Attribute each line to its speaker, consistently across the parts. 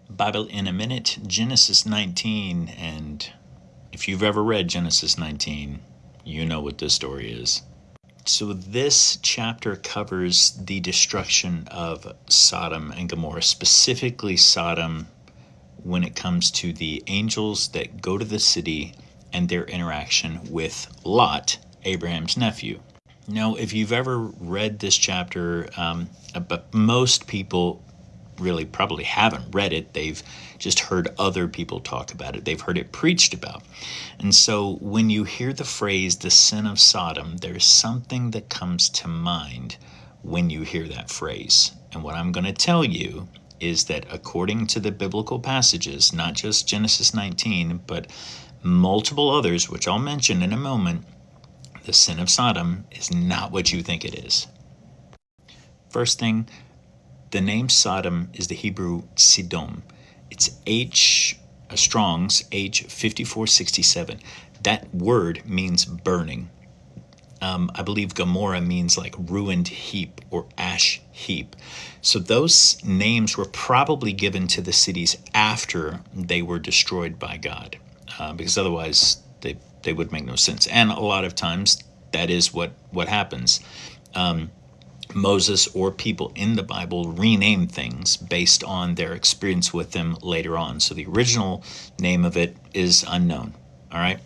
Speaker 1: Bible in a Minute, Genesis 19. And if you've ever read Genesis 19, you know what this story is. So this chapter covers the destruction of Sodom and Gomorrah, specifically Sodom when it comes to the angels that go to the city and their interaction with Lot, Abraham's nephew. Now, if you've ever read this chapter, but most people really probably haven't read it. They've just heard other people talk about it. They've heard it preached about. And so when you hear the phrase, the sin of Sodom, there's something that comes to mind when you hear that phrase. And what I'm going to tell you is that according to the biblical passages, not just Genesis 19, but multiple others, which I'll mention in a moment, the sin of Sodom is not what you think it is. First thing, the name Sodom is the Hebrew Sodom. It's Strong's H5467. That word means burning. I believe Gomorrah means like ruined heap or ash heap. So those names were probably given to the cities after they were destroyed by God, because otherwise they would make no sense. And a lot of times that is what happens. Moses or people in the Bible rename things based on their experience with them later on. So the original name of it is unknown. All right?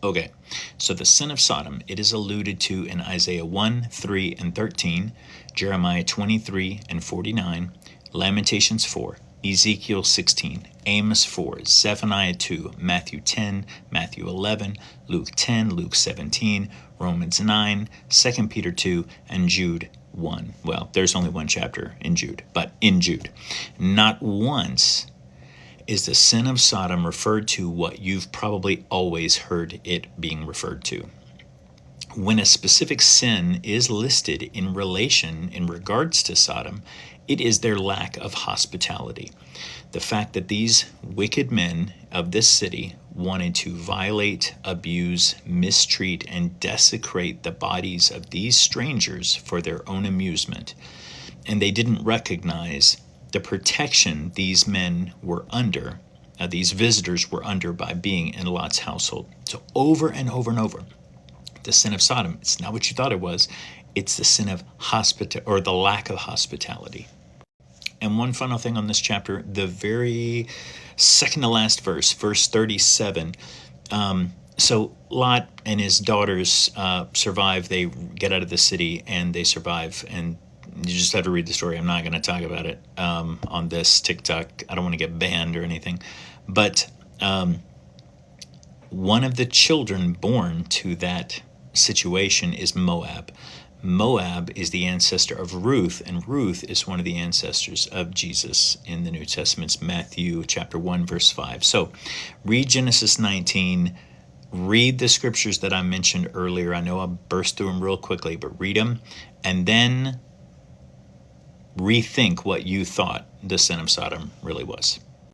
Speaker 1: Okay, so the sin of Sodom, it is alluded to in Isaiah 1, 3, and 13, Jeremiah 23 and 49, Lamentations 4, Ezekiel 16, Amos 4, Zephaniah 2, Matthew 10, Matthew 11, Luke 10, Luke 17, Romans 9, 2 Peter 2, and Jude 1. Well, there's only one chapter in Jude, but in Jude. Not once is the sin of Sodom referred to what you've probably always heard it being referred to. When a specific sin is listed in regards to Sodom, it is their lack of hospitality. The fact that these wicked men of this city wanted to violate, abuse, mistreat, and desecrate the bodies of these strangers for their own amusement. And they didn't recognize the protection these men were under, these visitors were under by being in Lot's household. So over and over and over, the sin of Sodom, it's not what you thought it was. It's the sin of the lack of hospitality. And one final thing on this chapter, the very second to last verse 37. So Lot and his daughters survive. They get out of the city and they survive. And you just have to read the story. I'm not going to talk about it on this TikTok. I don't want to get banned or anything. But one of the children born to that situation is Moab. Moab is the ancestor of Ruth, and Ruth is one of the ancestors of Jesus in the New Testament's Matthew chapter 1, verse 5. So read Genesis 19, read the scriptures that I mentioned earlier. I know I'll burst through them real quickly, but read them, and then rethink what you thought the sin of Sodom really was.